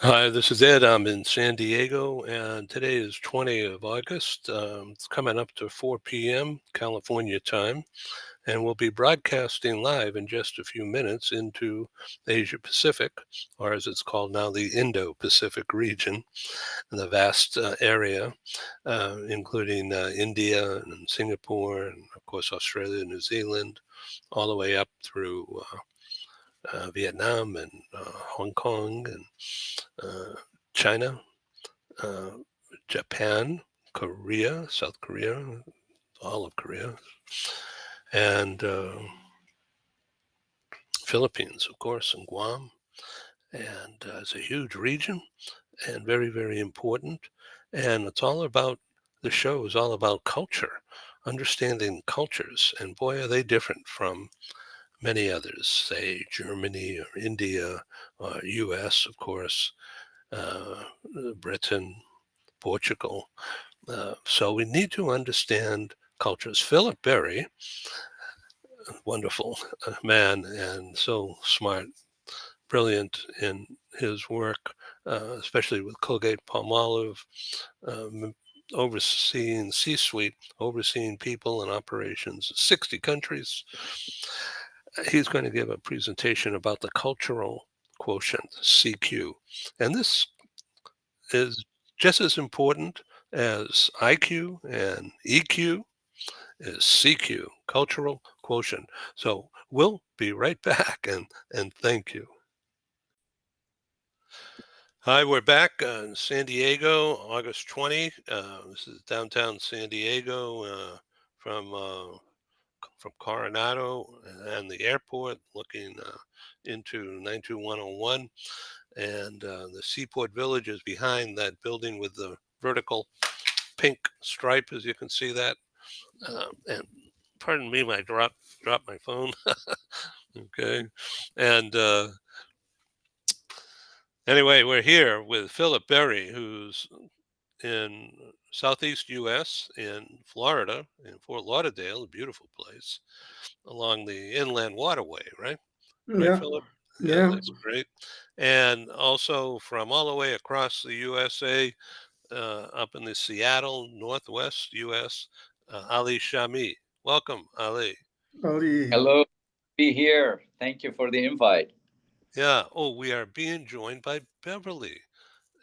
Hi, this is Ed. I'm in San Diego, and today is 20th of August. It's coming up to 4 p.m. California time, and we'll be broadcasting live in just a few minutes into Asia Pacific, or as it's called now, the Indo-Pacific region, the vast area, including India and Singapore, and of course Australia, New Zealand, all the way up through Vietnam and Hong Kong and China, uh, Japan, Korea, South Korea, all of Korea, and Philippines, of course, and Guam. And it's a huge region and very, very important. And it's all about the show is all about culture, understanding cultures. And boy, are they different from many others, say Germany or India or US, of course, uh, Britain, Portugal. So we need to understand cultures. Philip Berry, wonderful man and so smart, brilliant in his work, especially with Colgate Palmolive, um, overseeing C-suite, overseeing people and operations in 60 countries. He's going to give a presentation about the cultural quotient, CQ. And this is just as important as IQ and EQ is CQ, cultural quotient. So we'll be right back and thank you. Hi, we're back in San Diego, August 20. This is downtown San Diego from Coronado and the airport looking into 92101. And the Seaport Village is behind that building with the vertical pink stripe, as you can see that. And pardon me, I dropped my phone. Okay, and anyway, we're here with Philip Berry, who's in southeast U.S. in Florida, in Fort Lauderdale, a beautiful place along the inland waterway, right? Right, Yeah, Philip? Yeah, yeah. that's great. And also from all the way across the USA, up in the Seattle, Northwest U.S., Ali Shami. Welcome, Ali. Ali. Hello, be here. Thank you for the invite. Yeah. Oh, we are being joined by Beverly,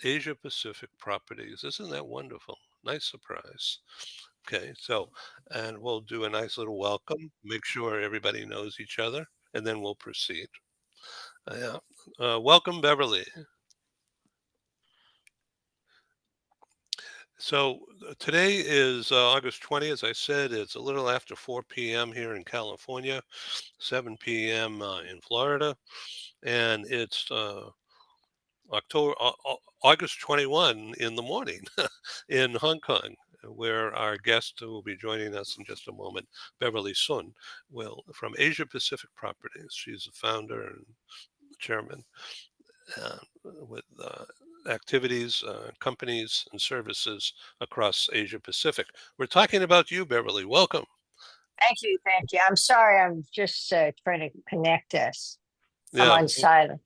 Asia Pacific Properties. Isn't that wonderful? Nice surprise. Okay, so, and we'll do a nice little welcome, make sure everybody knows each other, and then we'll proceed. Yeah. Welcome, Beverly. So today is August 20th. As I said, it's a little after 4 p.m. here in California, 7 p.m. In Florida, and it's August 21 in the morning in Hong Kong, where our guest who will be joining us in just a moment, Beverly Sun, will from Asia Pacific Properties. She's the founder and chairman uh, with activities, companies, and services across Asia Pacific. We're talking about you, Beverly. Welcome. Thank you. Thank you. I'm sorry. I'm just trying to connect us. I'm Yeah. on silent.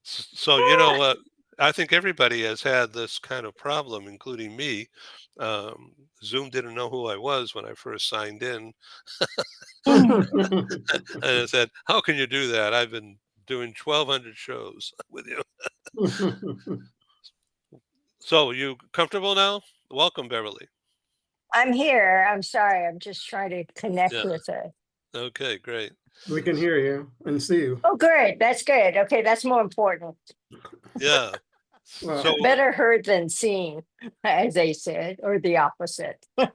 So, I think everybody has had this kind of problem, including me. Zoom didn't know who I was when I first signed in. And I said, how can you do that? I've been doing 1,200 shows with you. So, you comfortable now? Welcome, Beverly. I'm here. I'm sorry. I'm just trying to connect Yeah. with it. Okay, great. We can hear you and see you. Oh, great. That's good. Okay, that's more important. Yeah. Well, So, Better heard than seen, as they said, or the opposite. oh,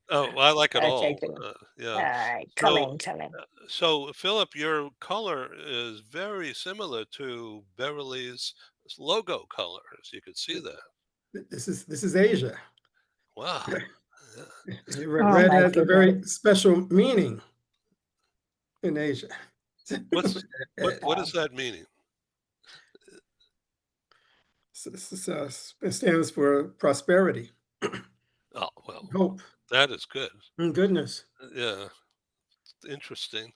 I like it Okay, all. good. All Yeah. right, So, coming. so Philip, your color is very similar to Beverly's logo color, as you can see that. this is Asia. Wow. Oh Red my has a goodness. very special meaning in Asia. What's what does that mean? It stands for prosperity, Oh, well, hope, that is good. and goodness. Yeah, interesting.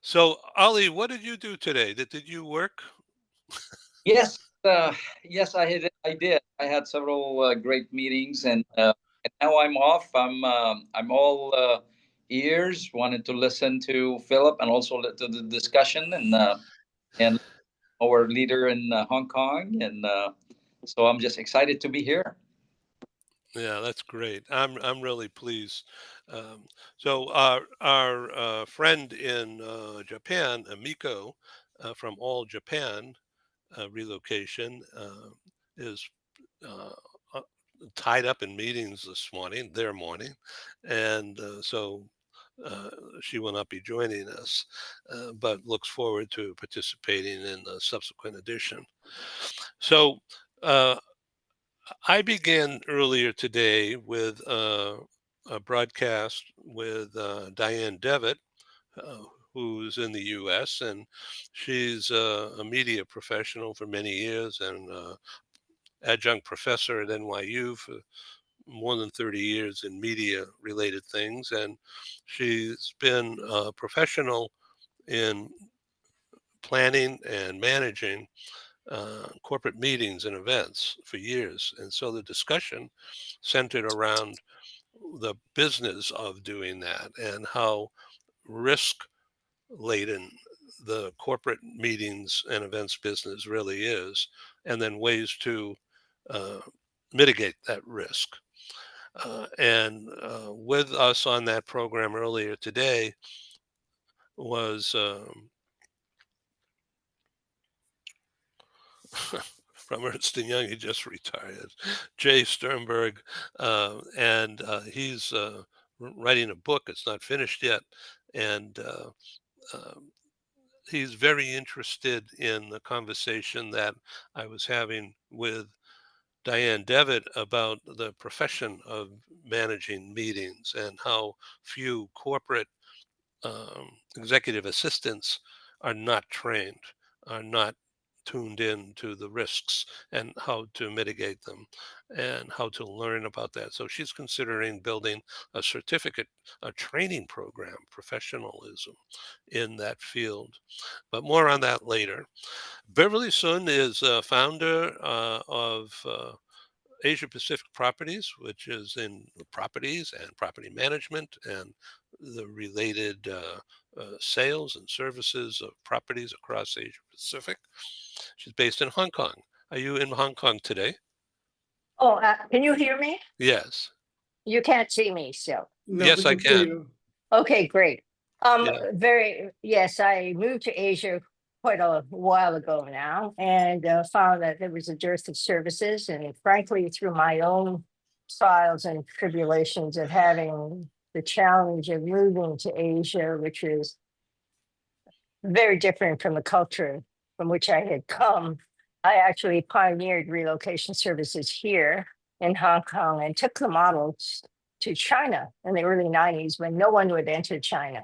So, Ali, what did you do today? Did you work? Yes, yes, I did. I had several great meetings, and now I'm off. I'm all ears. Wanted to listen to Philip and also to the discussion and our leader in Hong Kong, and so I'm just excited to be here. Yeah, that's great. I'm really pleased. So our friend in Japan, Amiko, from All Japan Relocation, is uh, uh, tied up in meetings this morning, their morning, and so uh, she will not be joining us, but looks forward to participating in the subsequent edition. So. I began earlier today with a broadcast with Diane Devitt, uh, who's in the U.S., and she's a media professional for many years and adjunct professor at NYU for more than 30 years in media related things. And she's been a professional in planning and managing corporate meetings and events for years. And so the discussion centered around the business of doing that and how risk laden the corporate meetings and events business really is, and then ways to uh, mitigate that risk. And with us on that program earlier today was from Ernst& Young, he just retired, Jay Sternberg, and he's writing a book. It's not finished yet, and um, he's very interested in the conversation that I was having with Diane Devitt about the profession of managing meetings and how few corporate executive assistants are not trained, are not tuned in to the risks and how to mitigate them and how to learn about that. So she's considering building a certificate, a training program, professionalism in that field. But more on that later. Beverly Sun is a founder of Asia Pacific Properties, which is in properties and property management and the related sales and services of properties across Asia Pacific. She's based in Hong Kong. Are you in Hong Kong today? Oh, can you hear me? Yes. You can't see me, so. No, Yes, we I can see can. you. Okay, great. Yeah. Yes, I moved to Asia quite a while ago now and found that there was a dearth of services. And frankly, through my own trials and tribulations of having the challenge of moving to Asia, which is very different from the culture from which I had come, I actually pioneered relocation services here in Hong Kong and took the model to China in the early 90s when no one would enter China.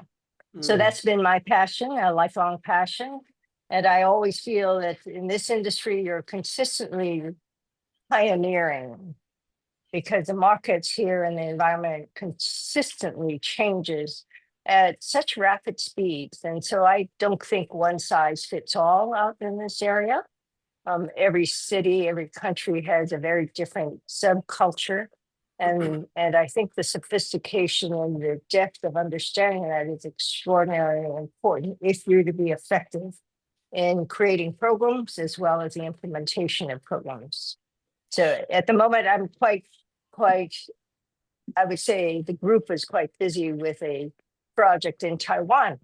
So that's been my passion, a lifelong passion. And I always feel that in this industry, you're consistently pioneering because the markets here and the environment consistently changes at such rapid speeds. And so I don't think one size fits all out in this area. Every city, every country has a very different subculture. And I think the sophistication and the depth of understanding that is extraordinarily important if you're to be effective in creating programs as well as the implementation of programs. So at the moment, I'm quite, I would say the group is quite busy with a project in Taiwan.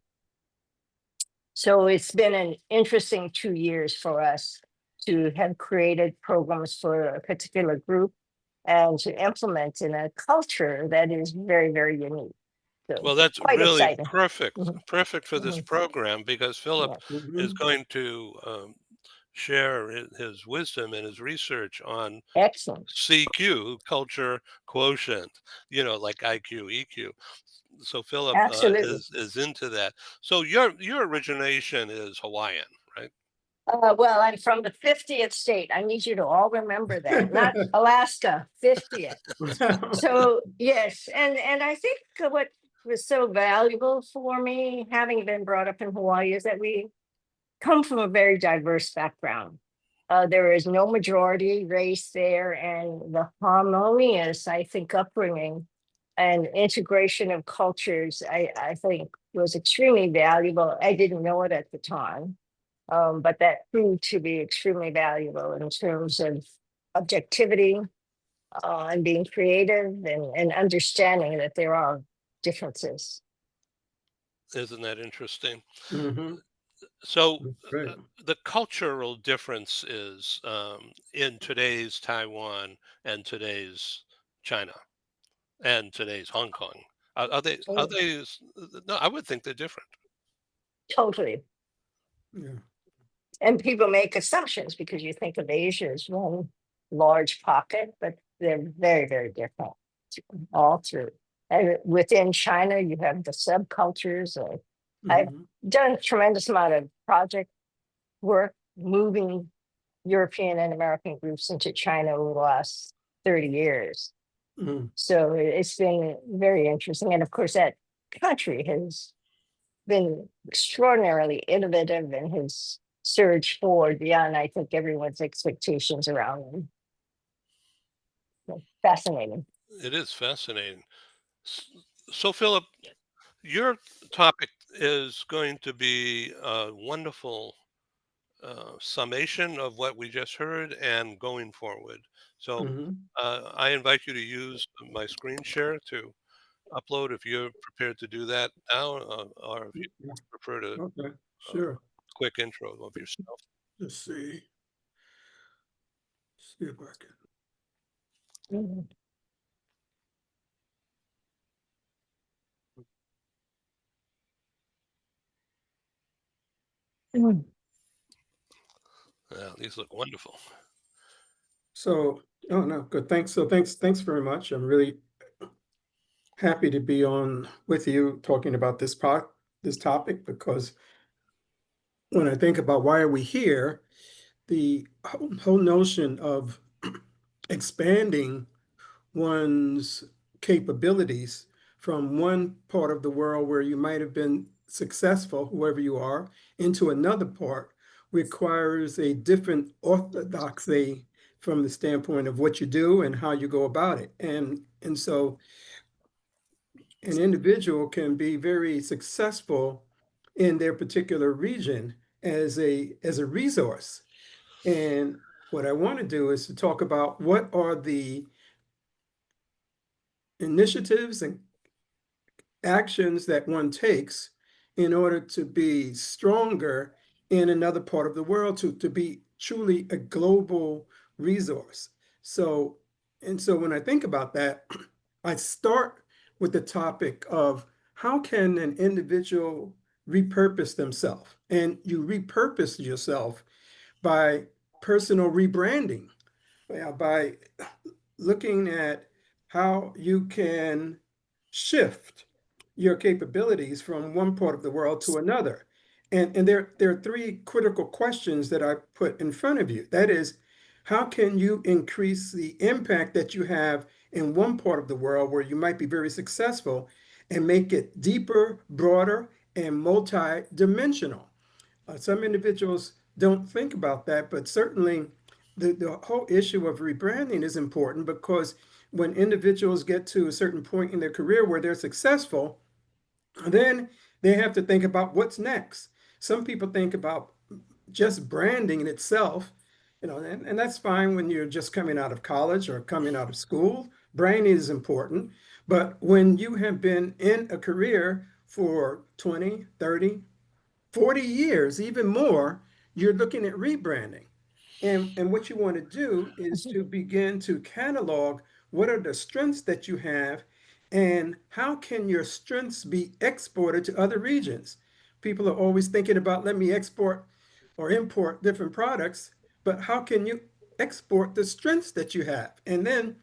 So it's been an interesting 2 years for us to have created programs for a particular group and to implement in a culture that is very, very unique. So Well, that's quite really exciting. perfect, Mhm, perfect for this mhm, program because Philip yeah. is going to share his wisdom and his research on Excellent. CQ, culture quotient, like IQ, EQ. So Philip Absolutely. is into that. So your origination is Hawaiian, right? Well, I'm from the 50th state. I need you to all remember that, not Alaska, 50th. So yes, and I think what was so valuable for me, having been brought up in Hawaii, is that we come from a very diverse background. There is no majority race there, and the harmonious, I think, upbringing and integration of cultures, I think, was extremely valuable. I didn't know it at the time, but that proved to be extremely valuable in terms of objectivity and being creative and understanding that there are differences. Isn't that interesting? Mm-hmm. So Great. the cultural difference is in today's Taiwan and today's China and today's Hong Kong. Are they? Are Oh, they? No, I would think they're different. totally. Yeah. And people make assumptions because you think of Asia as one large pocket, but they're very, very different all through. And within China, you have the subcultures. I've Mm-hmm. done a tremendous amount of project work moving European and American groups into China over the last 30 years. Mm-hmm. So it's been very interesting. And of course, that country has been extraordinarily innovative and has surged forward beyond, I think, everyone's expectations around them. So, fascinating. It is fascinating. S- So, Philip, your topic is going to be a wonderful summation of what we just heard and going forward. So, Mm-hmm. I invite you to use my screen share to upload if you're prepared to do that now, or if you Yeah. prefer to Okay. uh, Sure. quick intro of yourself. Let's see. See if I can. Mhm. Mhm. Yeah, these look wonderful. So, oh no, good. Thanks. So thanks very much. I'm really happy to be on with you talking about this topic, because when I think about why are we here, the whole notion of expanding one's capabilities from one part of the world where you might have been successful, whoever you are, into another part requires a different orthodoxy from the standpoint of what you do and how you go about it. And so an individual can be very successful in their particular region as a resource. And what I want to do is to talk about what are the initiatives and actions that one takes in order to be stronger in another part of the world, to be truly a global resource. So, and so when I think about that, I start with the topic of how can an individual repurpose themselves? And you repurpose yourself by personal rebranding, by looking at how you can shift your capabilities from one part of the world to another. And there are three critical questions that I put in front of you. That is, how can you increase the impact that you have in one part of the world where you might be very successful and make it deeper, broader, and multi-dimensional? Some individuals don't think about that, but certainly the whole issue of rebranding is important, because when individuals get to a certain point in their career where they're successful, then they have to think about what's next. Some people think about just branding in itself, and that's fine when you're just coming out of college or coming out of school. Branding is important. But when you have been in a career for 20, 30, 40 years, even more, you're looking at rebranding. And what you want to do is to begin to catalog what are the strengths that you have and how can your strengths be exported to other regions. People are always thinking about, let me export or import different products, but how can you export the strengths that you have? And then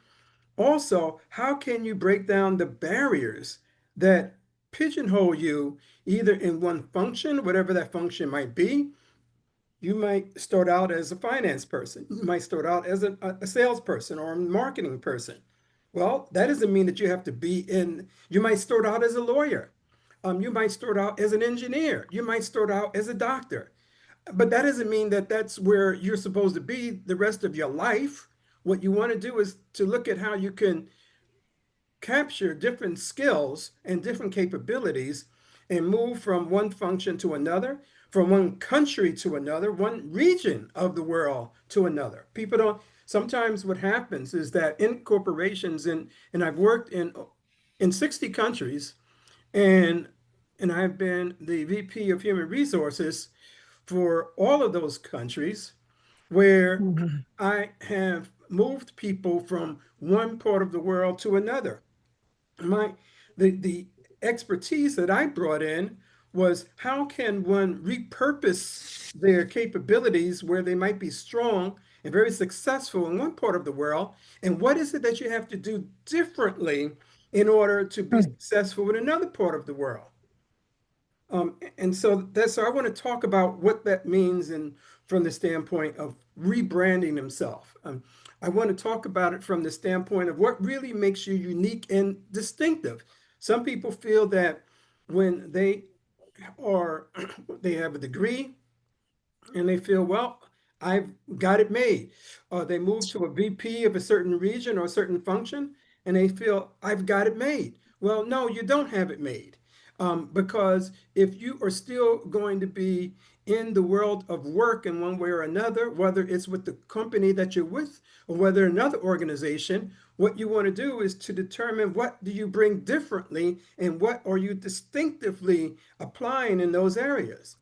also, how can you break down the barriers that pigeonhole you either in one function, whatever that function might be? You might start out as a finance person. You might start out as a salesperson or a marketing person. Well, that doesn't mean that you have to be in, you might start out as a lawyer. You might start out as an engineer. You might start out as a doctor. But that doesn't mean that that's where you're supposed to be the rest of your life. What you want to do is to look at how you can capture different skills and different capabilities and move from one function to another, from one country to another, one region of the world to another. People don't, sometimes what happens is that in corporations, and I've worked in 60 countries, and and I've been the VP of Human Resources for all of those countries, where Mhm. I have moved people from one part of the world to another. My the expertise that I brought in was how can one repurpose their capabilities where they might be strong and very successful in one part of the world, and what is it that you have to do differently in order to be Mm. successful in another part of the world. And so that's so I want to talk about what that means and from the standpoint of rebranding himself. I want to talk about it from the standpoint of what really makes you unique and distinctive. Some people feel that when are they have a degree and they feel, well, I've got it made. Or they move to a VP of a certain region or a certain function and they feel, I've got it made. Well, no, you don't have it made. Because if you are still going to be in the world of work in one way or another, whether it's with the company that you're with or whether another organization, what you want to do is to determine what do you bring differently and what are you distinctively applying in those areas.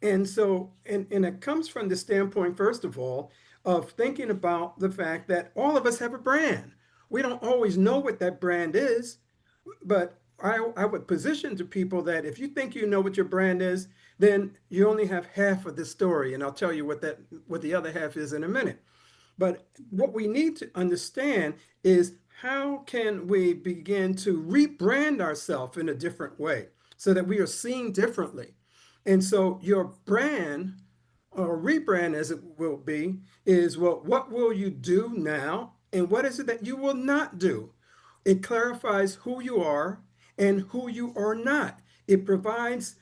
And so, and it comes from the standpoint, first of all, of thinking about the fact that all of us have a brand. We don't always know what that brand is, but I would position to people that if you think you know what your brand is, then you only have half of the story. And I'll tell you what the other half is in a minute. But what we need to understand is how can we begin to rebrand ourselves in a different way so that we are seen differently. And so your brand or rebrand as it will be is, well, what will you do now and what is it that you will not do? It clarifies who you are and who you are not. It provides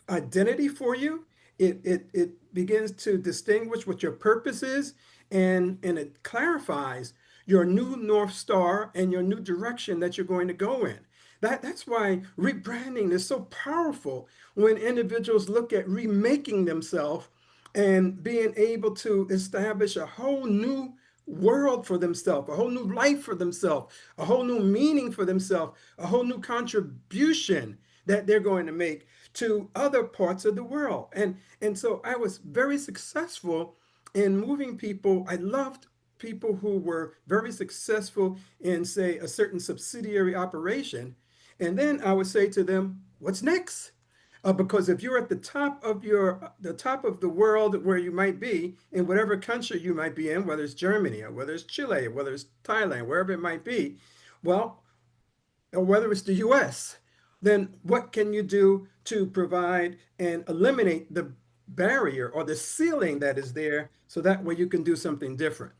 identity for you. It begins to distinguish what your purpose is, and it clarifies your new North Star and your new direction that you're going to go in. That's why rebranding is so powerful when individuals look at remaking themselves and being able to establish a whole new world for themselves, a whole new life for themselves, a whole new meaning for themselves, a whole new contribution that they're going to make to other parts of the world. And so I was very successful in moving people. I loved people who were very successful in, say, a certain subsidiary operation. And then I would say to them, what's next? Because if you're at the top of the world where you might be in whatever country you might be in, whether it's Germany or whether it's Chile or whether it's Thailand, wherever it might be, well, or whether it's the US, then what can you do to provide and eliminate the barrier or the ceiling that is there so that way you can do something different?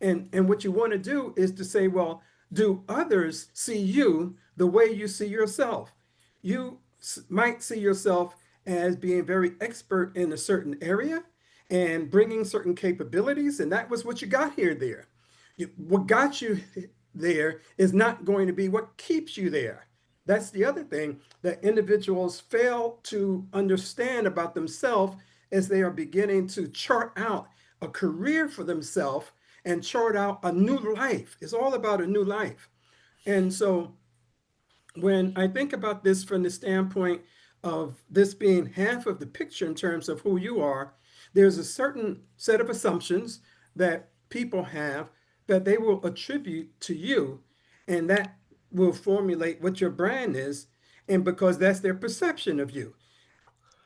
And what you want to do is to say, well, do others see you the way you see yourself? You might see yourself as being very expert in a certain area and bringing certain capabilities, and that was what you got here there. What got you there is not going to be what keeps you there. That's the other thing that individuals fail to understand about themselves as they are beginning to chart out a career for themselves and chart out a new life. It's all about a new life. And so when I think about this from the standpoint of this being half of the picture in terms of who you are, there's a certain set of assumptions that people have that they will attribute to you, and that will formulate what your brand is, and because that's their perception of you.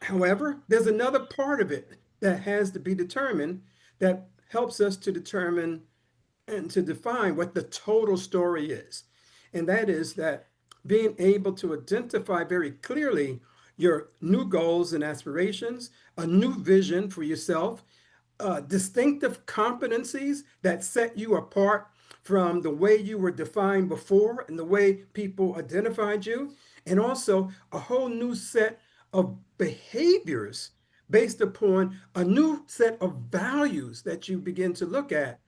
However, there's another part of it that has to be determined that helps us to determine and to define what the total story is. And that is that being able to identify very clearly your new goals and aspirations, a new vision for yourself, distinctive competencies that set you apart from the way you were defined before and the way people identified you, and also a whole new set of behaviors based upon a new set of values that you begin to look at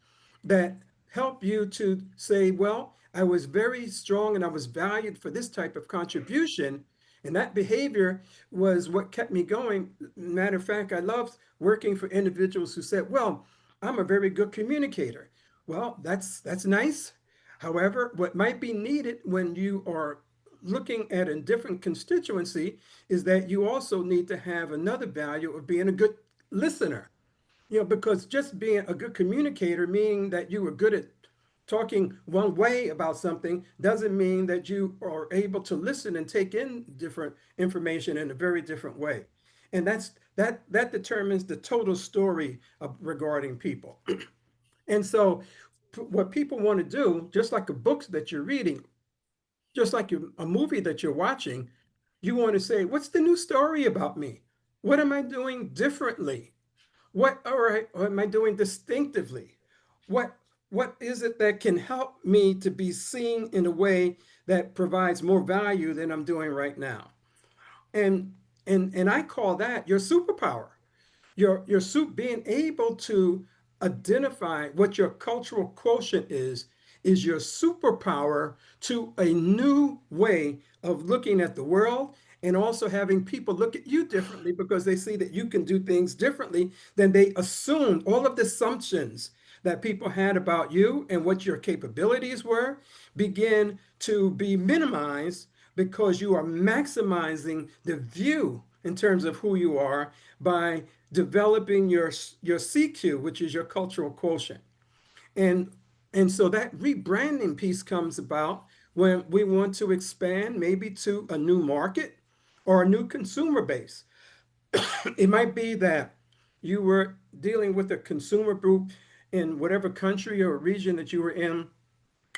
that help you to say, well, I was very strong and I was valued for this type of contribution. And that behavior was what kept me going. Matter of fact, I loved working for individuals who said, well, I'm a very good communicator. Well, that's nice. However, what might be needed when you are looking at a different constituency is that you also need to have another value of being a good listener. Because just being a good communicator, meaning that you were good at talking one way about something, doesn't mean that you are able to listen and take in different information in a very different way. And that determines the total story regarding people. And so what people want to do, just like a book that you're reading, just like a movie that you're watching, you want to say, what's the new story about me? What am I doing differently? What or am I doing distinctively? What what is it that can help me to be seen in a way that provides more value than I'm doing right now? And and I call that your superpower. Your being able to identify what your cultural quotient is your superpower to a new way of looking at the world, and also having people look at you differently because they see that you can do things differently than they assumed. All of the assumptions that people had about you and what your capabilities were begin to be minimized because you are maximizing the view in terms of who you are by developing your CQ, which is your cultural quotient. And and so that rebranding piece comes about when we want to expand maybe to a new market or a new consumer base. It might be that you were dealing with a consumer group in whatever country or region that you were in,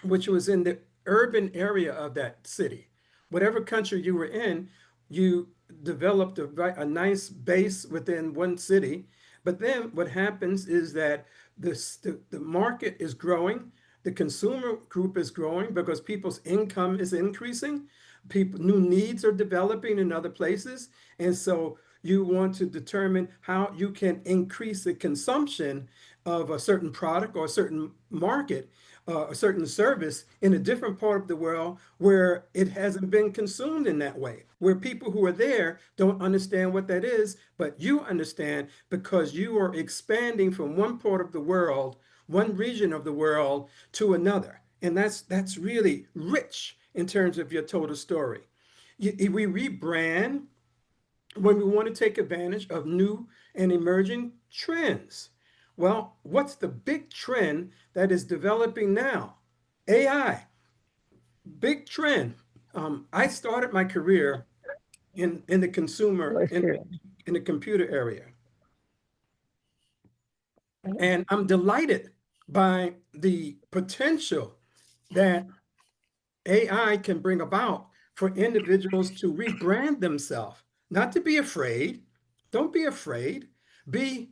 which was in the urban area of that city. Whatever country you were in, you developed a nice base within one city. But then what happens is that the market is growing, the consumer group is growing because people's income is increasing, people new needs are developing in other places, and so you want to determine how you can increase the consumption of a certain product or a certain market, a certain service in a different part of the world where it hasn't been consumed in that way, where people who are there don't understand what that is, but you understand because you are expanding from one part of the world, one region of the world to another. And that's really rich in terms of your total story. We rebrand when we want to take advantage of new and emerging trends. Well, what's the big trend that is developing now? AI, big trend. I started my career in the consumer For sure. in the computer area, and I'm delighted by the potential that AI can bring about for individuals to rebrand themselves, not to be afraid. Don't be afraid. Be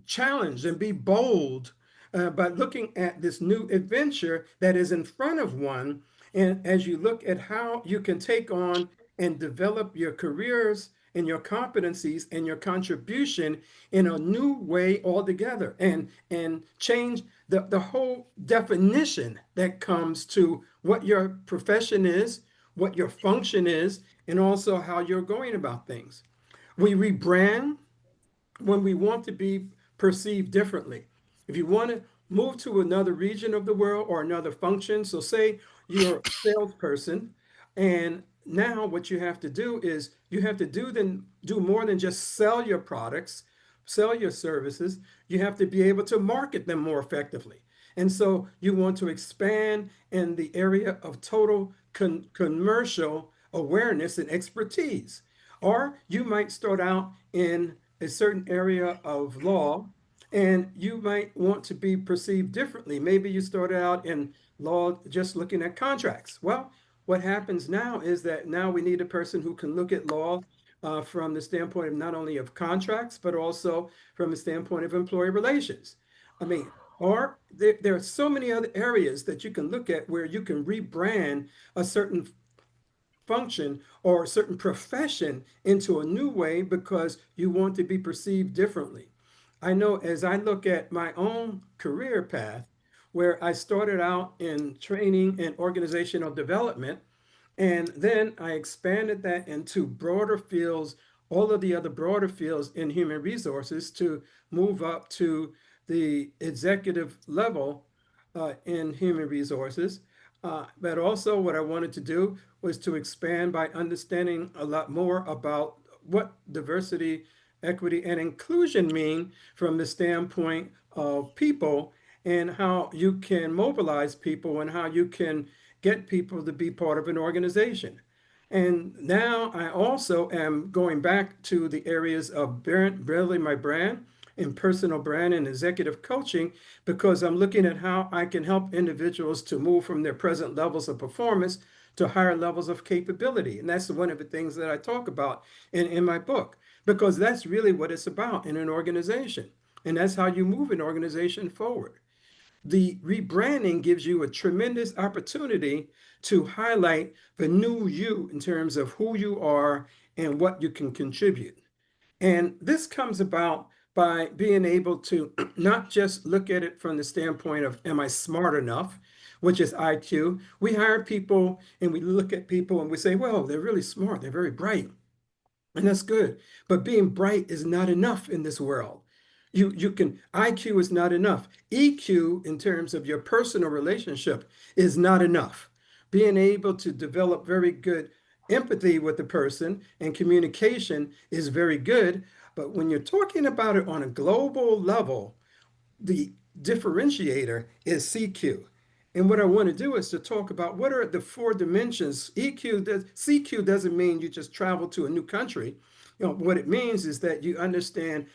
challenged and be bold by looking at this new adventure that is in front of one. And as you look at how you can take on and develop your careers and your competencies and your contribution in a new way altogether, and change the whole definition that comes to what your profession is, what your function is, and also how you're going about things. We rebrand when we want to be perceived differently. If you want to move to another region of the world or another function, so say you're a salesperson, and now what you have to do is you have to do more than just sell your products, sell your services. You have to be able to market them more effectively. And so you want to expand in the area of total commercial awareness and expertise. Or you might start out in a certain area of law and you might want to be perceived differently. Maybe you started out in law just looking at contracts. Well, what happens now is that now we need a person who can look at law from the standpoint of not only of contracts, but also from the standpoint of employee relations. I mean, or there are so many other areas that you can look at where you can rebrand a certain function or a certain profession into a new way because you want to be perceived differently. I know as I look at my own career path, where I started out in training and organizational development, and then I expanded that into broader fields, all of the other broader fields in human resources to move up to the executive level in human resources. But also, what I wanted to do was to expand by understanding a lot more about what diversity, equity, and inclusion mean from the standpoint of people and how you can mobilize people and how you can get people to be part of an organization. And now I also am going back to the areas of building my brand and personal brand and executive coaching because I'm looking at how I can help individuals to move from their present levels of performance to higher levels of capability. And that's one of the things that I talk about in my book, because that's really what it's about in an organization. And that's how you move an organization forward. The rebranding gives you a tremendous opportunity to highlight the new you in terms of who you are and what you can contribute. And this comes about by being able to not just look at it from the standpoint of, am I smart enough, which is IQ. We hire people and we look at people and we say, well, they're really smart, they're very bright. And that's good. But being bright is not enough in this world. You can, IQ is not enough. EQ, in terms of your personal relationship, is not enough. Being able to develop very good empathy with the person and communication is very good. But when you're talking about it on a global level, the differentiator is CQ. And what I want to do is to talk about what are the four dimensions. CQ doesn't mean you just travel to a new country. What it means is that you understand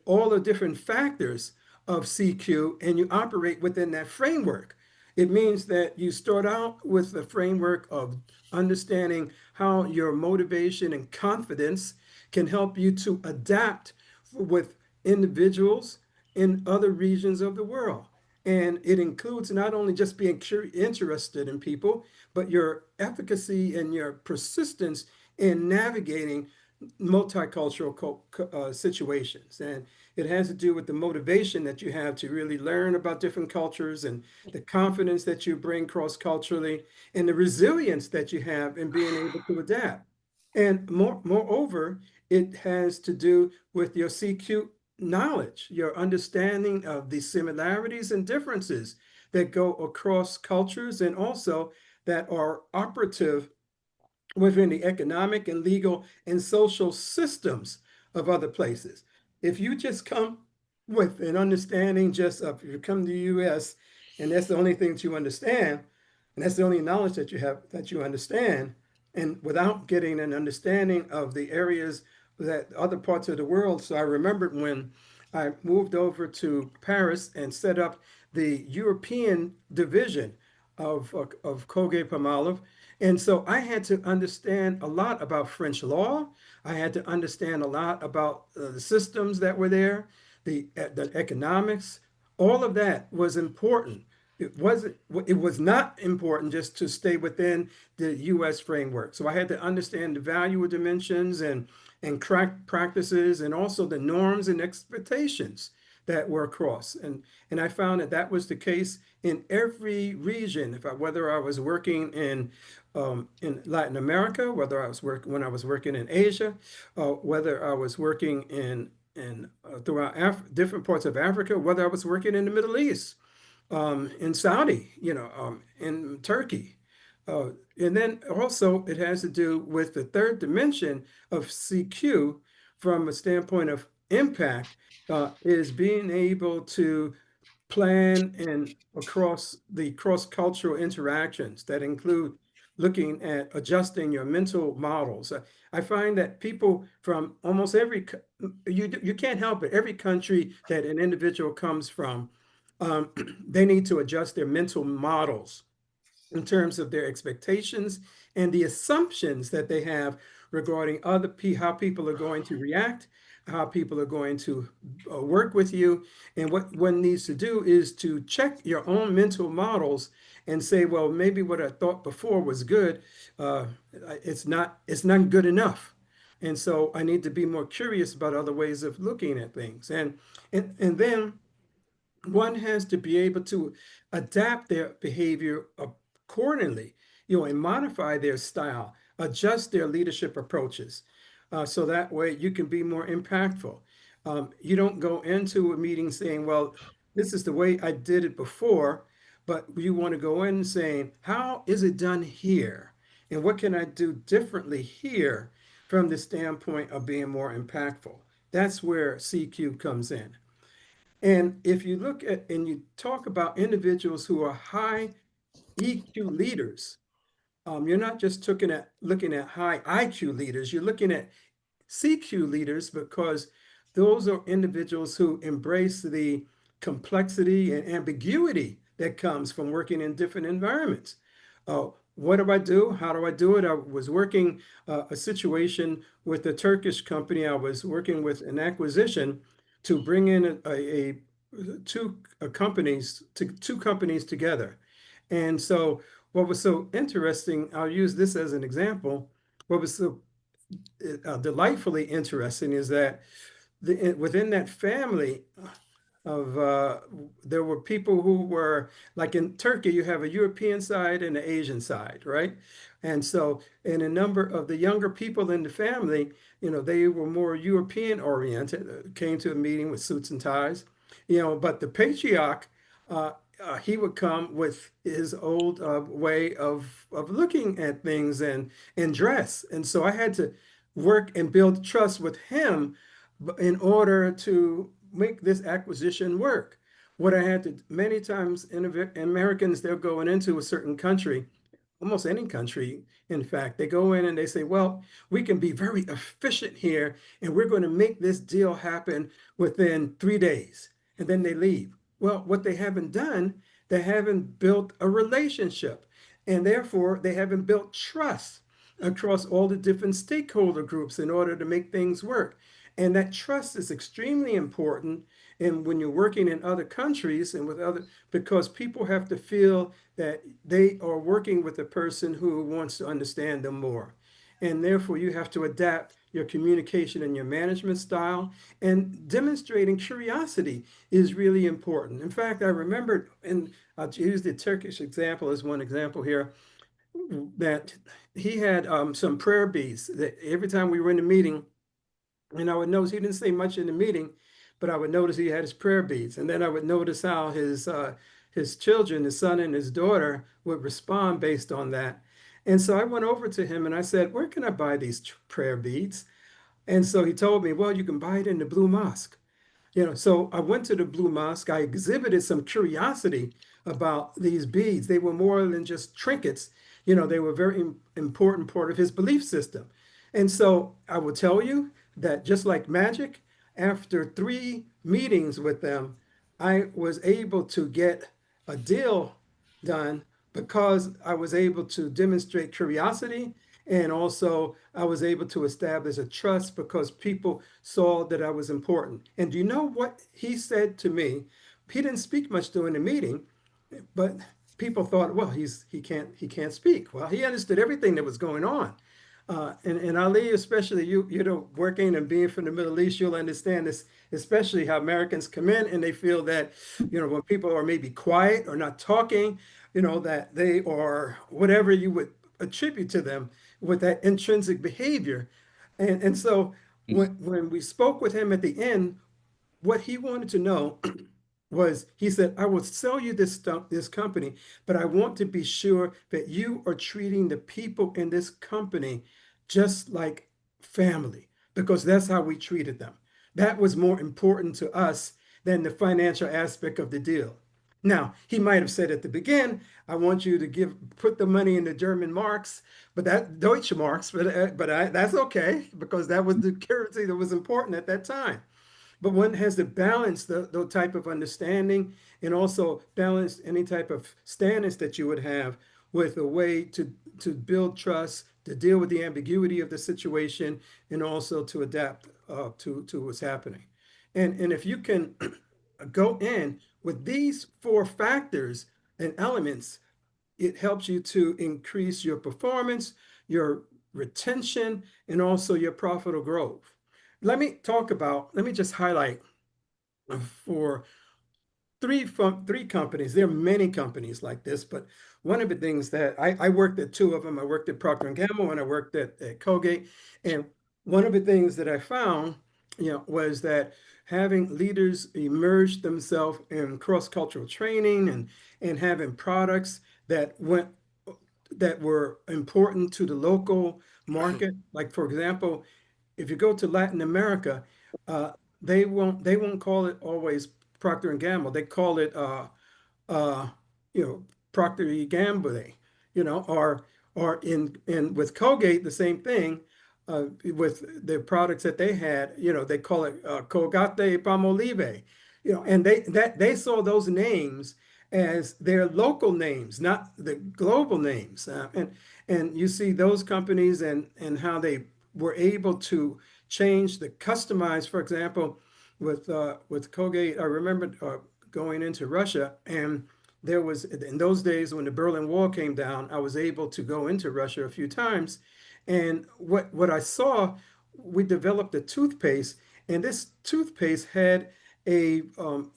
all the different factors of CQ and you operate within that framework. It means that you start out with the framework of understanding how your motivation and confidence can help you to adapt with individuals in other regions of the world. And it includes not only just being interested in people, but your efficacy and your persistence in navigating multicultural situations. And it has to do with the motivation that you have to really learn about different cultures and the confidence that you bring cross-culturally and the resilience that you have in being able to adapt. And moreover, it has to do with your CQ knowledge, your understanding of the similarities and differences that go across cultures and also that are operative within the economic and legal and social systems of other places. If you just come with an understanding just of, if you come to the US and that's the only thing that you understand, and that's the only knowledge that you have that you understand, and without getting an understanding of the areas that other parts of the world. So I remembered when I moved over to Paris and set up the European division of Colgate-Palmolive. And so I had to understand a lot about French law. I had to understand a lot about the systems that were there, the economics. All of that was important. It was not important just to stay within the US framework. So I had to understand the value dimensions and practices and also the norms and expectations that were across. And I found that that was the case in every region. Whether I was working in Latin America, whether I was when I was working in Asia, whether I was working throughout different parts of Africa, whether I was working in the Middle East, in Saudi, in Turkey. And then also it has to do with the third dimension of CQ from a standpoint of impact, is being able to plan and across the cross-cultural interactions that include looking at adjusting your mental models. I find that people from almost you can't help it, every country that an individual comes from, they need to adjust their mental models in terms of their expectations and the assumptions that they have regarding how people are going to react, how people are going to work with you. And what one needs to do is to check your own mental models and say, well, maybe what I thought before was good, uh, it's not good enough. And so I need to be more curious about other ways of looking at things. And then one has to be able to adapt their behavior accordingly, and modify their style, adjust their leadership approaches, so that way you can be more impactful. You don't go into a meeting saying, well, this is the way I did it before, but you want to go in saying, how is it done here? And what can I do differently here from the standpoint of being more impactful? That's where CQ comes in. And if you look at and you talk about individuals who are high EQ leaders, you're not just looking at high IQ leaders, you're looking at CQ leaders, because those are individuals who embrace the complexity and ambiguity that comes from working in different environments. What do I do? How do I do it? I was working a situation with a Turkish company. I was working with an acquisition to bring in two companies together. And so what was so interesting, I'll use this as an example. What was so delightfully interesting is that within that family of there were people who were, like in Turkey, you have a European side and an Asian side, right? And so, in a number of the younger people in the family, they were more European oriented, came to a meeting with suits and ties, but the patriarch, he would come with his old way of looking at things and dress. And so I had to work and build trust with him in order to make this acquisition work. What I had to, many times, Americans, they're going into a certain country, almost any country, in fact, they go in and they say, well, we can be very efficient here and we're going to make this deal happen within 3 days. And then they leave. Well, what they haven't done, they haven't built a relationship, and therefore they haven't built trust across all the different stakeholder groups in order to make things work. And that trust is extremely important. And when you're working in other countries and with other, because people have to feel that they are working with a person who wants to understand them more. And therefore, you have to adapt your communication and your management style. And demonstrating curiosity is really important. In fact, I remembered, and I'll use the Turkish example as one example here, that he had some prayer beads that every time we were in a meeting, and I would notice he didn't say much in the meeting, but I would notice he had his prayer beads. And then I would notice how his children, his son and his daughter, would respond based on that. And so I went over to him and I said, where can I buy these prayer beads? And so he told me, well, you can buy it in the Blue Mosque. So I went to the Blue Mosque. I exhibited some curiosity about these beads. They were more than just trinkets. They were a very important part of his belief system. And so I will tell you that just like magic, after 3 meetings with them, I was able to get a deal done because I was able to demonstrate curiosity, and also I was able to establish a trust because people saw that I was important. And do you know what he said to me? He didn't speak much during the meeting, but people thought, well, he can't speak. Well, he understood everything that was going on. And Ali, especially working and being from the Middle East, you'll understand this, especially how Americans come in and they feel that, when people are maybe quiet or not talking, that they are whatever you would attribute to them with that intrinsic behavior. And so when we spoke with him at the end, what he wanted to know was, he said, I will sell you this company, but I want to be sure that you are treating the people in this company just like family, because that's how we treated them. That was more important to us than the financial aspect of the deal. Now, he might have said at the beginning, I want you to put the money in the German marks, but that Deutsche marks, that's okay, because that was the currency that was important at that time. But one has to balance the type of understanding, and also balance any type of standards that you would have with a way to build trust, to deal with the ambiguity of the situation, and also to adapt to what's happening. And if you can go in with these four factors and elements, it helps you to increase your performance, your retention, and also your profitable growth. Let me just highlight for three companies. There are many companies like this, but one of the things that I worked at two of them. I worked at Procter and Gamble and I worked at Colgate. And one of the things that I found, was that having leaders emerge themselves in cross-cultural training and having products that were important to the local market. Like for example, if you go to Latin America, uh, they won't call it always Procter and Gamble. They call it uh, Procter and Gamble, or in with Colgate the same thing. With the products that they had, they call it Colgate Palmolive, and they saw those names as their local names, not the global names. And you see those companies and how they were able to change the customize. For example, with Colgate, I remember going into Russia, and there was in those days when the Berlin Wall came down, I was able to go into Russia a few times, and what I saw, we developed a toothpaste, and this toothpaste had a um,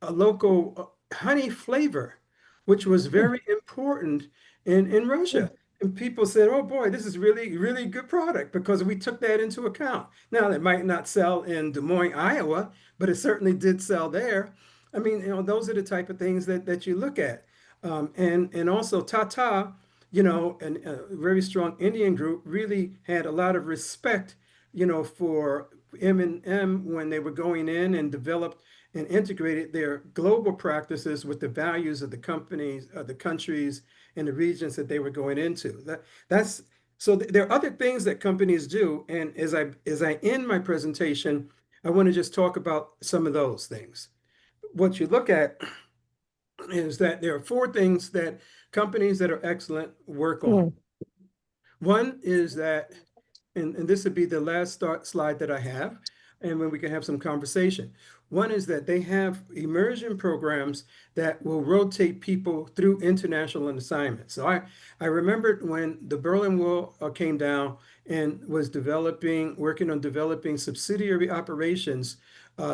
a local honey flavor, which was Mm, very important in Russia. And people said, "Oh boy, this is really, really good product," because we took that into account. Now, it might not sell in Des Moines, Iowa, but it certainly did sell there. I mean, those are the type of things that you look at. And also Tata, and a very strong Indian group really had a lot of respect, for M&M when they were going in and developed and integrated their global practices with the values of the companies, the countries, and the regions that they were going into. That's so there are other things that companies do, and as I end my presentation, I want to just talk about some of those things. What you look at is that there are four things that companies that are excellent work on. mm, One is that, and this would be the last slide that I have, and when we can have some conversation. One is that they have immersion programs that will rotate people through international assignments. So I remembered when the Berlin Wall came down and was working on developing subsidiary operations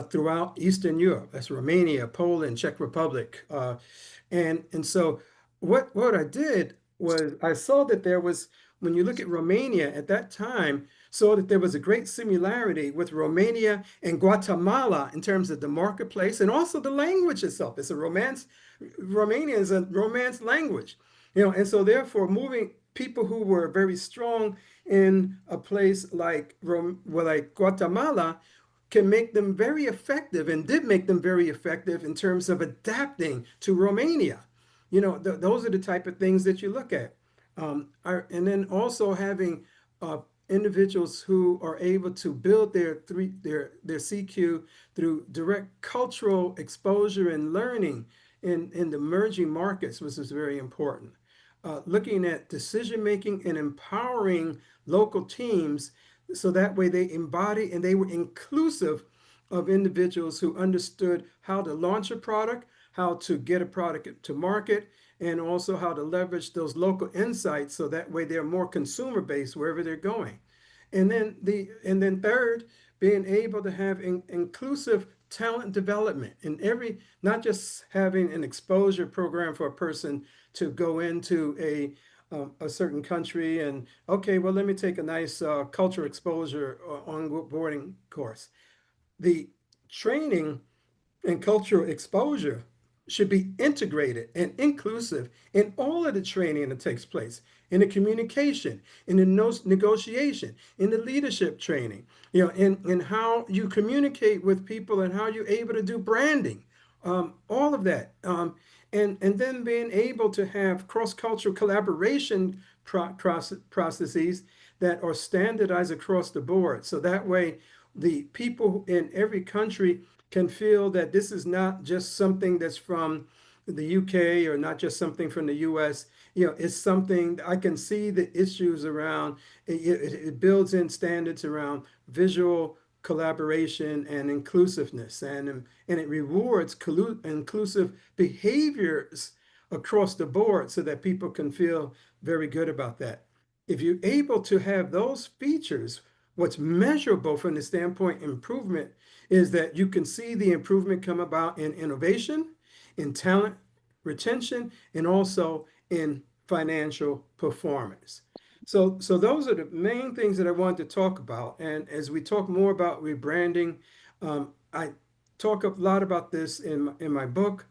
throughout Eastern Europe. That's Romania, Poland, Czech Republic. And so what I did was I saw that there was, when you look at Romania at that time, saw that there was a great similarity with Romania and Guatemala in terms of the marketplace and also the language itself. Romanian is a Romance language, and so therefore moving people who were very strong in a place like Guatemala can make them very effective and did make them very effective in terms of adapting to Romania. Those are the type of things that you look at. And then also having uh, individuals who are able to build their CQ through direct cultural exposure and learning in the emerging markets, which is very important. Looking at decision making and empowering local teams so that way they embody and they were inclusive of individuals who understood how to launch a product, how to get a product to market, and also how to leverage those local insights so that way they're more consumer based wherever they're going. And then third, being able to have inclusive talent development in not just having an exposure program for a person to go into a certain country and okay, well, let me take a nice culture exposure onboarding course. The training and cultural exposure should be integrated and inclusive in all of the training that takes place in the communication, in the negotiation, in the leadership training, in how you communicate with people and how you're able to do branding, all of that. And then being able to have cross-cultural collaboration processes that are standardized across the board. So that way, the people in every country can feel that this is not just something that's from the UK or not just something from the US. It's something I can see the issues around. It builds in standards around visual collaboration and inclusiveness, and it rewards inclusive behaviors across the board so that people can feel very good about that. If you're able to have those features, what's measurable from the standpoint improvement is that you can see the improvement come about in innovation, in talent retention, and also in financial performance. So those are the main things that I wanted to talk about. And as we talk more about rebranding, I talk a lot about this in my book,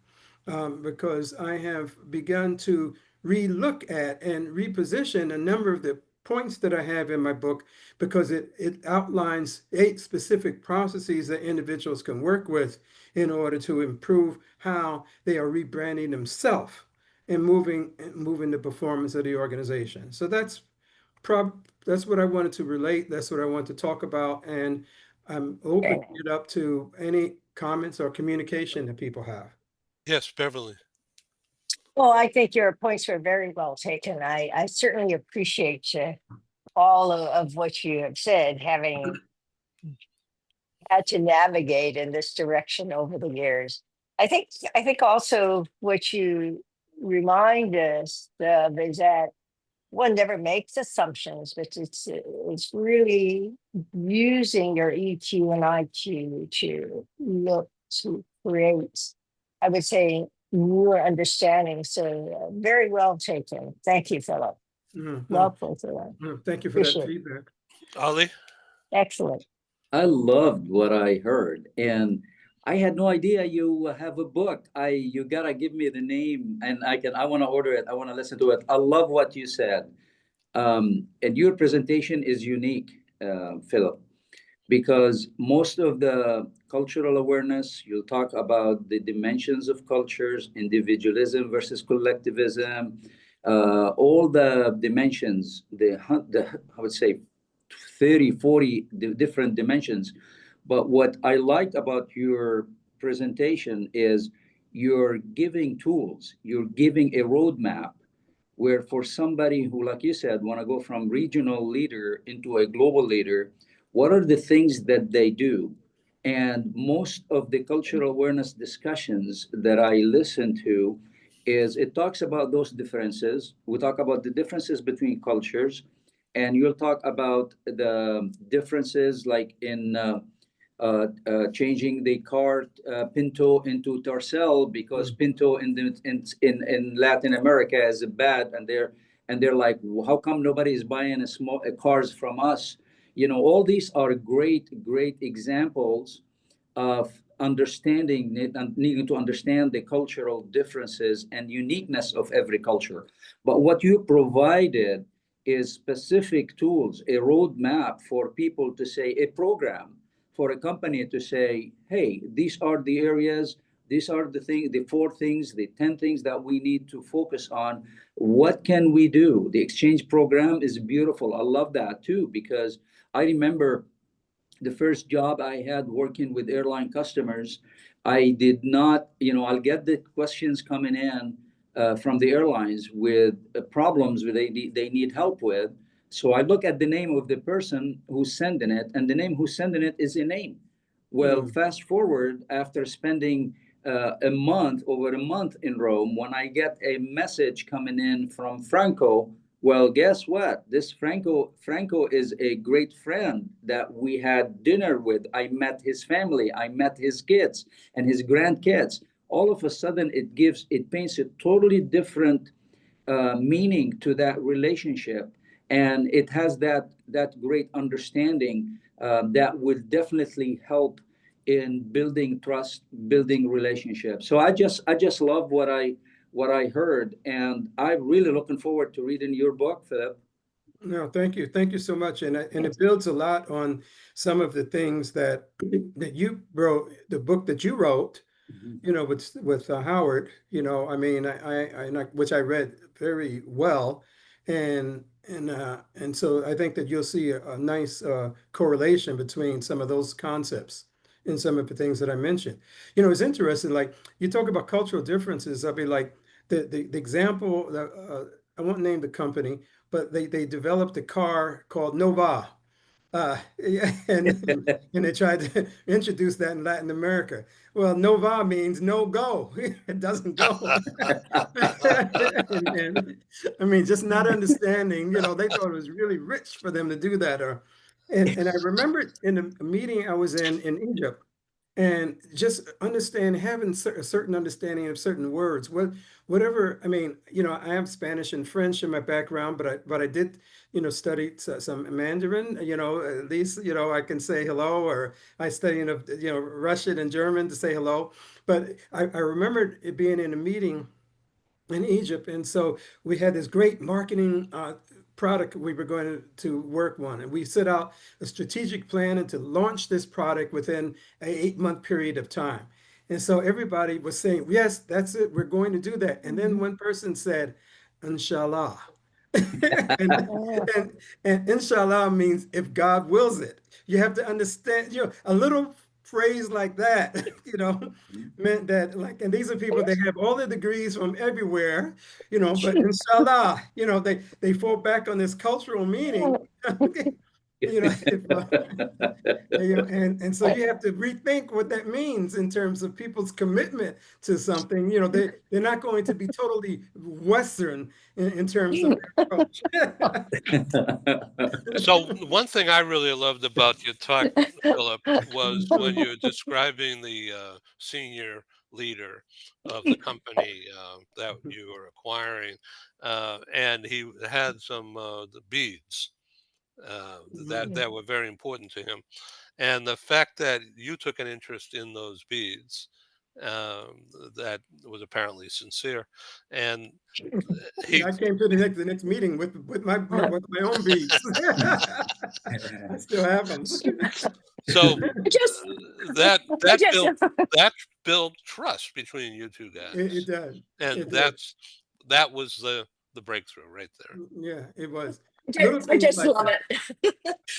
because I have begun to relook at and reposition a number of the points that I have in my book, because it outlines 8 specific processes that individuals can work with in order to improve how they are rebranding themselves and moving the performance of the organization. So that's what I wanted to relate. That's what I want to talk about, and I'm opening it up to any comments or communication that people have. Yes, Beverly. Well, I think your points were very well taken. I certainly appreciate all of what you have said, having had to navigate in this direction over the years. I think also what you remind us of is that one never makes assumptions, but it's really using your EQ and IQ to look to create, I would say, newer understanding. So very well taken. Thank you, Philip. Welcome to that. Thank you for that Appreciate it. feedback. Ali? Excellent. I loved what I heard, and I had no idea you have a book. You gotta give me the name, and I want to order it. I want to listen to it. I love what you said, and your presentation is unique, Philip, because most of the cultural awareness, you'll talk about the dimensions of cultures, individualism versus collectivism, all the dimensions, I would say 30, 40 different dimensions. But what I liked about your presentation is you're giving tools, you're giving a roadmap where for somebody who, like you said, want to go from regional leader into a global leader, what are the things that they do? And most of the cultural awareness discussions that I listen to is it talks about those differences. We talk about the differences between cultures, and you'll talk about the differences like in changing the car Pinto into Tercel because Pinto in Latin America is bad, and they're like, how come nobody is buying cars from us? You know, all these are great examples of understanding and needing to understand the cultural differences and uniqueness of every culture. But what you provided is specific tools, a roadmap for people to say, a program for a company to say, hey, these are the areas, these are the things, the 4 things, the 10 things that we need to focus on. What can we do? The exchange program is beautiful. I love that too, because I remember the first job I had working with airline customers, I did not, I'll get the questions coming in from the airlines with problems that they need help with. So I look at the name of the person who's sending it, and the name who's sending it is a name. Well, fast forward after spending over a month in Rome, when I get a message coming in from Franco. Well, guess what? This Franco is a great friend that we had dinner with. I met his family, I met his kids and his grandkids. All of a sudden, it paints a totally different meaning to that relationship, and it has that great understanding that will definitely help in building trust, building relationships. So I just love what I heard, and I'm really looking forward to reading your book, Philip. No, thank you. Thank you so much. And it builds a lot on some of the things that you wrote, the book that you wrote, with Howard, I mean, which I read very well. And so I think that you'll see a nice correlation between some of those concepts and some of the things that I mentioned. It's interesting, like you talk about cultural differences. I'll be like, the example, I won't name the company, but they developed a car called Nova. Yeah, and they tried to introduce that in Latin America. Well, nova means no go. It doesn't go. And I mean, just not understanding, they thought it was really rich for them to do that. And I remember in a meeting I was in Egypt, and just understand having a certain understanding of certain words, whatever. I mean, I have Spanish and French in my background, but I did, study some Mandarin. At least I can say hello, or I studied Russian and German to say hello. But I remember it being in a meeting in Egypt. And so we had this great marketing product we were going to work on. And we set out a strategic plan and to launch this product within an 8-month period of time. And so everybody was saying, yes, that's it, we're going to do that. And then one person said, Inshallah. and, Oh, and inshallah means if God wills it. You have to understand, a little phrase like that, meant that, like, and these are people that have all the degrees from everywhere, but inshallah, they fall back on this cultural meaning. If and so you have to rethink what that means in terms of people's commitment to something. They're not going to be totally Western in terms of their approach. So one thing I really loved about your talk, Philip, was when you were describing the senior leader of the company that you were acquiring, and he had some the beads that were very important to him, and the fact that you took an interest in those beads, that was apparently sincere, and he Yeah, I came to the next meeting with my own beads. I still have them. so I just, that I that just, built that built trust between you two It guys, did. and It did. that was the breakthrough right there. Yeah, it was. Little I things just like love that. it.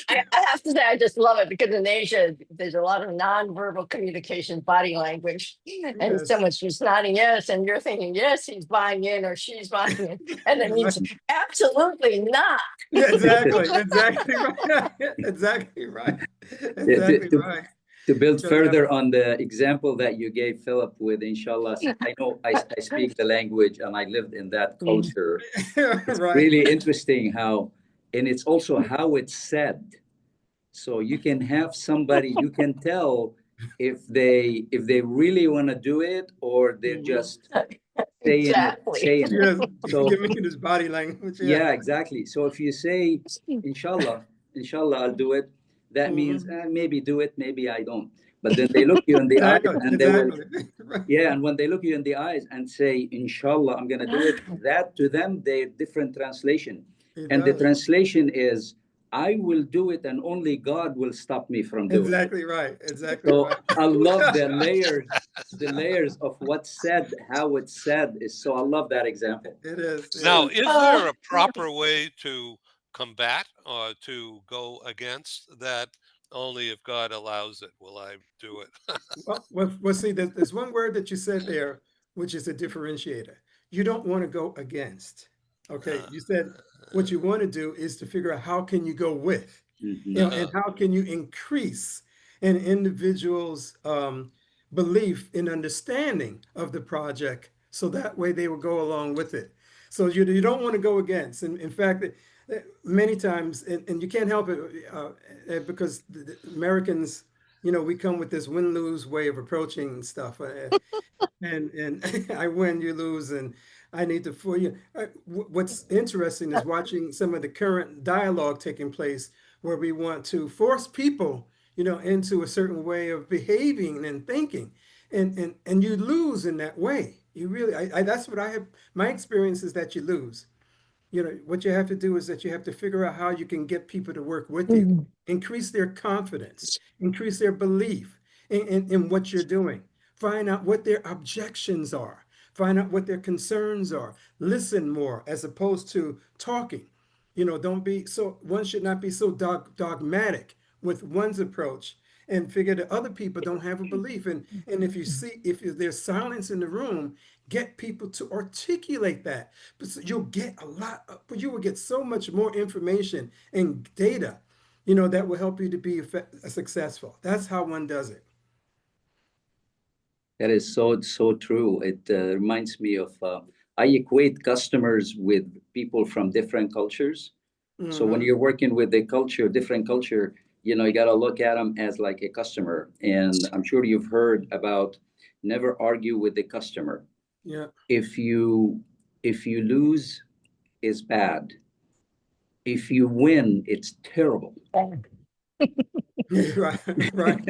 I have to say, I just love it because in Asia, there's a lot of nonverbal communication, body language, and Yes. someone's just nodding yes, and you're thinking yes, he's buying in or she's buying in, and it Right. means absolutely not. Yeah, exactly. Exactly right. Exactly right. to, Exactly to, right. to build You gotta have further on the example that you gave Philip with inshallah, since I know I speak the language and I lived in that culture, it's right. really interesting how, and it's also how it's said. So you can have somebody, you can tell if they really want to do it or they're just saying it, Exactly. saying it. Yes. So Give me this body language. Yeah. yeah, exactly. So if you say, inshallah, I'll do it, that means Mhm. maybe do it, maybe I don't. But then they look you in the eyes Exactly. and they will, Exactly. Right. yeah. And when they look you in the eyes and say, inshallah, I'm going to do it, that to them, they're different translation. It And the does. translation is, I will do it and only God will stop me from doing it. Exactly right. Exactly So right. I love the layers of what's said, how it's said is so I love that example. It is. It Now, is. is there a proper way to combat or to go against that? Only if God allows it will I do it. Well, see, there's one word that you said there, which is a differentiator. You don't want to go against. Okay. uh, You said what you want to do is to figure out how can you go with, Mhm. and uh, how can you increase an individual's belief in understanding of the project so that way they will go along with it. So you don't want to go against. And in fact, many times, and you can't help it because the Americans, we come with this win-lose way of approaching stuff. And I win, you lose, and I need to for you. What's interesting is watching some of the current dialogue taking place where we want to force people, into a certain way of behaving and thinking, and you lose in that way. You really, that's what I have. My experience is that you lose. What you have to do is that you have to figure out how you can get people to work with you, increase their confidence, increase their belief in what you're doing, find out what their objections are, find out what their concerns are, listen more as opposed to talking. Don't be so, one should not be so dogmatic with one's approach and figure that other people don't have a belief. And if you see, if there's silence in the room, get people to articulate that. But you'll get a lot, but you will get so much more information and data that will help you to be successful. That's how one does it. That is so true. It reminds me of I equate customers with people from different cultures. So when you're working with a culture, different culture, you got to look at them as like a customer. And I'm sure you've heard about never argue with the customer. Yeah. If you lose, is bad. If you win, it's terrible. Right, right.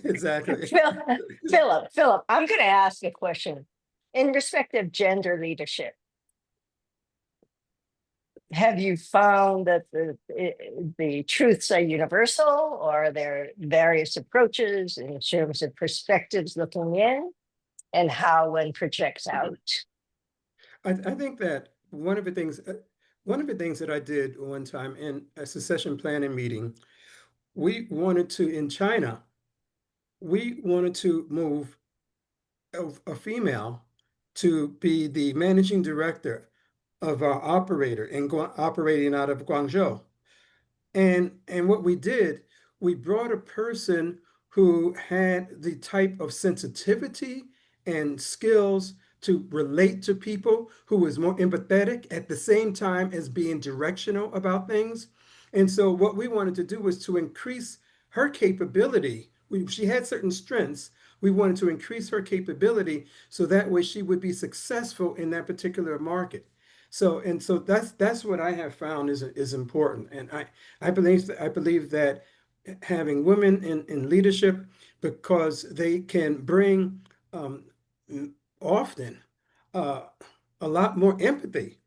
Exactly. Philip, I'm going to ask a question in respect of gender leadership. Have you found that the truths are universal, or are there various approaches in terms of perspectives looking in and how one projects out? I think that one of the things that I did one time in a succession planning meeting, we wanted to, in China, we wanted to move a female to be the managing director of our operator operating out of Guangzhou. And what we did, we brought a person who had the type of sensitivity and skills to relate to people, who was more empathetic at the same time as being directional about things. And so what we wanted to do was to increase her capability. She had certain strengths. We wanted to increase her capability so that way she would be successful in that particular market. So that's what I have found is important. And I believe that having women in leadership, because they can bring often uh, a lot more empathy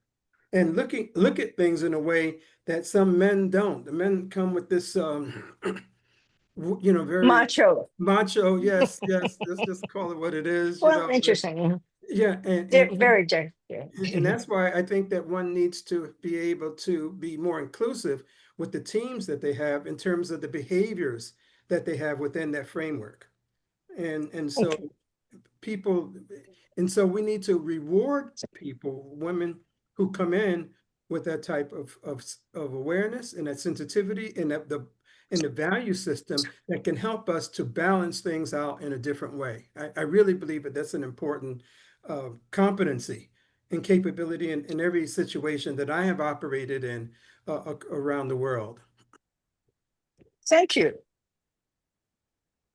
and look at things in a way that some men don't. The men come with this very Macho. macho. Yes, yes. Let's just call it what it is. Well, interesting. Yeah, They're very different. and that's why I think that one needs to be able to be more inclusive with the teams that they have in terms of the behaviors that they have within that framework. And so Okay. people, and so we need to reward people, women who come in with that type of awareness and that sensitivity and the value system that can help us to balance things out in a different way. I really believe that that's an important competency and capability in every situation that I have operated in around the world. Thank you.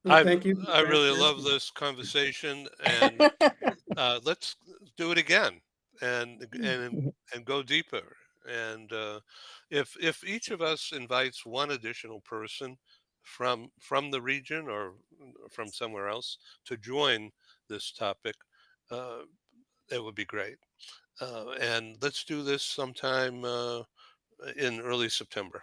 Well, thank you. I really love this conversation, and let's do it again and go deeper. And if each of us invites one additional person from the region or from somewhere else to join this topic, uh, it would be great. And let's do this sometime in early September.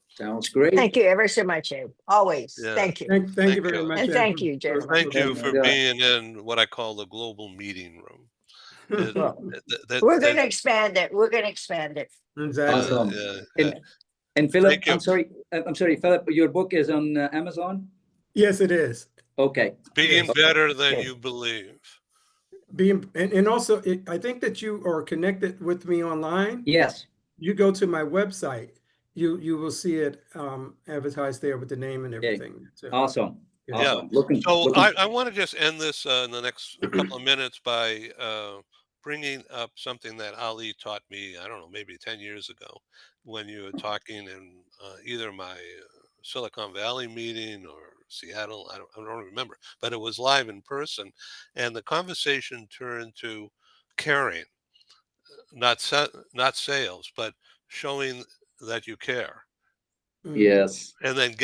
Sounds great. Thank you ever so much, Abe. Always. Yeah. Thank you. Thank you very much. And Ed, thank you, gentlemen. Thank you for And, being in what I call the global meeting room. Well, That- we're going to that- expand it. We're going to expand it. Exactly. Awesome. yeah. And Philip, Thank you. I'm sorry, Philip, your book is on Amazon? Yes, it is. Okay. Being better than Good. you believe. And also, I think that you are connected with me online. Yes. You go to my website, you will see it advertised there with the name and everything. So, Awesome. yeah. Awesome. So I want to just end this in the next couple of minutes by bringing up something that Ali taught me, I don't know, maybe 10 years ago when you were talking in either my Silicon Valley meeting or Seattle. I don't remember, but it was live in person. And the conversation turned to caring, not sales, but showing that you care, Yes. and then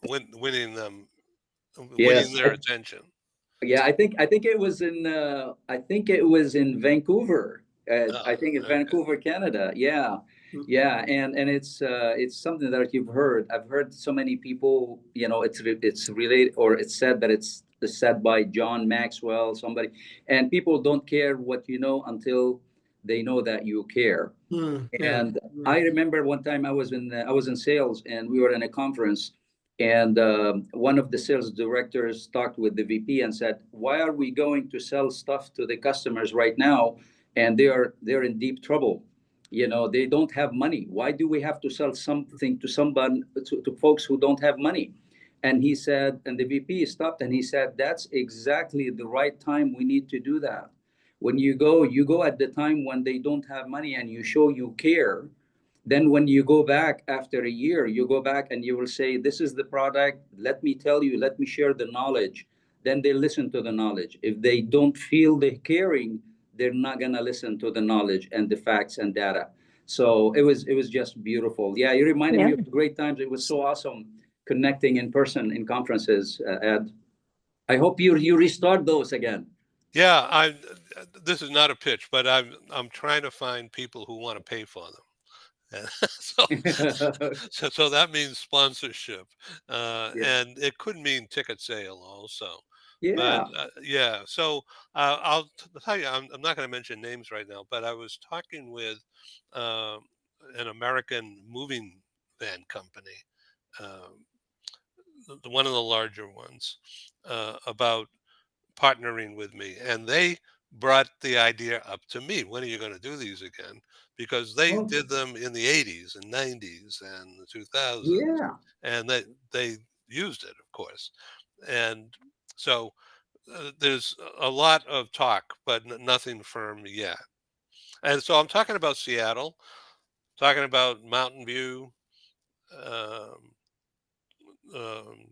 winning them, winning Yes. their attention. Yeah, I think it was in Vancouver. I think it's Okay. Vancouver, Canada. Yeah. Yeah, and it's something that you've heard. I've heard so many people, it's related, or it's said that it's said by John Maxwell, somebody, and people don't care what you know until they know that you care. Yeah. And I remember one time I was in sales, and we were in a conference, and one of the sales directors talked with the VP and said, "Why are we going to sell stuff to the customers right now? And they're in deep trouble." They don't have money. Why do we have to sell something to someone, to folks who don't have money? And he said, and the VP stopped and he said, that's exactly the right time we need to do that. When you go at the time when they don't have money and you show you care. Then when you go back after a year, you go back and you will say, this is the product. Let me tell you, let me share the knowledge. Then they listen to the knowledge. If they don't feel the caring, they're not gonna listen to the knowledge and the facts and data. So it was just beautiful. Yeah, you reminded me Yeah. of great times. It was so awesome connecting in person in conferences, Ed. I hope you restart those again. Yeah, this is not a pitch, but I'm trying to find people who want to pay for them. And so, so that means sponsorship, Yeah. and it could mean ticket sale also. But Yeah. yeah, so tell you, I'm not going to mention names right now, but I was talking with um, an American moving van company, um, one of the larger ones, about partnering with me, and they brought the idea up to me. When are you going to do these again? Because they Oh, did them in the 80s and 90s and the 2000s, yeah. and they used it, of course. And so there's a lot of talk, but nothing firm yet. And so I'm talking about Seattle, talking about Mountain View, um, um,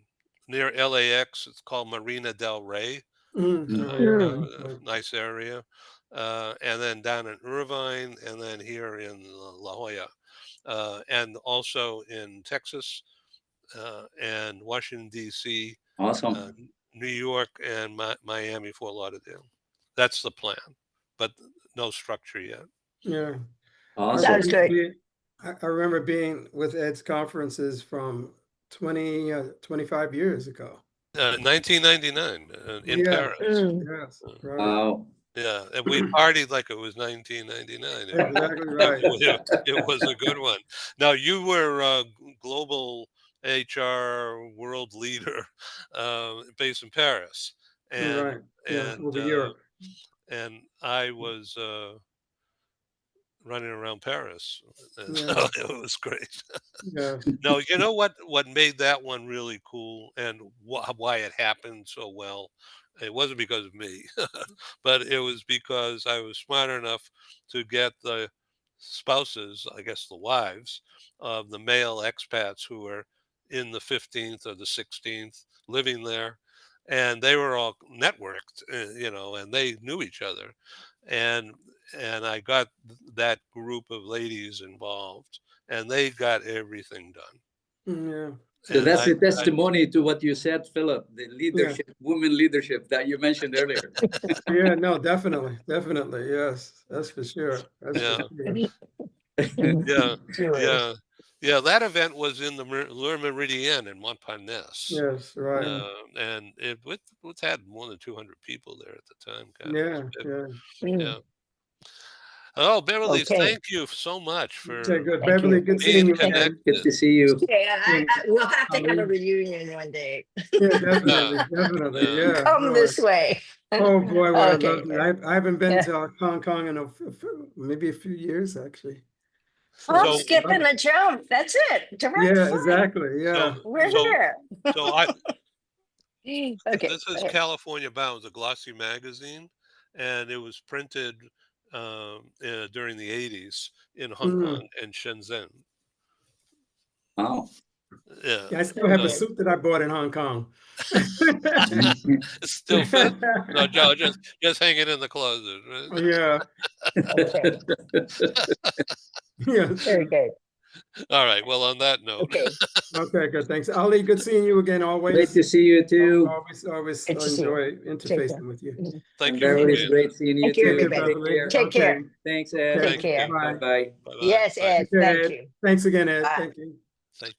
near LAX. It's called Marina Del Rey. Oh, yeah. Mm. Right. Nice area. And then down in Irvine, and then here in La Jolla, and also in Texas, and Washington, D.C., uh, Awesome. New York, and Miami, Fort Lauderdale. That's the plan, but no structure yet. Yeah. I Awesome. Sounds remember great. I remember being with Ed's conferences from 25 years ago. 1999 in Yes, Paris. Mm. yes, right. Wow. Yeah, and we partied like it was 1999. Exactly right. It was a good one. Now you were a global HR world leader, based in Paris, and Right. Yeah, and over uh, Europe. and I was running around Paris, and so Yeah, it was great. yes. No, you know what made that one really cool and why it happened so well? It wasn't because of me, but it was because I was smart enough to get the spouses, I guess the wives, of the male expats who were in the 15th or the 16th living there. And they were all networked, and they knew each other. And and I got that group of ladies involved, and they got everything done. Yeah, So And that's I, a I testimony to what you said, Philip, the yeah, leadership, women leadership that you mentioned earlier. yeah. No, definitely, definitely. Yes, that's for sure. That's for yeah, sure. yeah, Sure. yeah, yeah. That event was in the Le Meridien in Montparnasse, Yes, right. and it had more than 200 people there at the time. God, it was Yeah, big. yeah. Mm. Yeah. Oh, Beverly, Okay. thank you so much Okay, for good. Thank Beverly, you. good being seeing you Thank you. again. Good connected. to see you. Yeah, And we'll have to have a Ali. reunion one day. Yeah, Yeah, definitely, definitely. yeah. Yeah, Come boy. this way. Oh boy, would I love Okay. to. I haven't been Yeah. to Hong Kong in maybe a few years actually. Hop, So So, I skip, love and it. a jump. That's it. Direct Yeah, flight. exactly. so, Yeah, We're yeah. so, here. so I Okay. this Go is ahead. California Bound, a glossy magazine, and it was printed during the 80s in Hong Mm. Kong and Shenzhen. Wow. Yeah, Yeah, I still Very have the so good. suit that I bought in Hong Kong. it still fits. No, Joe, just hang it in the closet. Right? Yeah, Okay. yeah. Very good. All right. Well, on that note, Okay. Okay, good. Thanks, Ali. Good seeing you again. Great Always, to see you too. always Good to see you. enjoy Take care. interfacing with you. Mhm. thank And you for Beverly, it's being great seeing you Thank you, Take too. care, everybody. Take Beverly. care. Take Okay, care. Thanks, okay. Ed. Take Thank you. care. Bye Bye. bye. Bye bye. Yes, Bye. Ed. Take care, Thank Ed. you. Thanks again, Ed. Bye. Thank you. Thank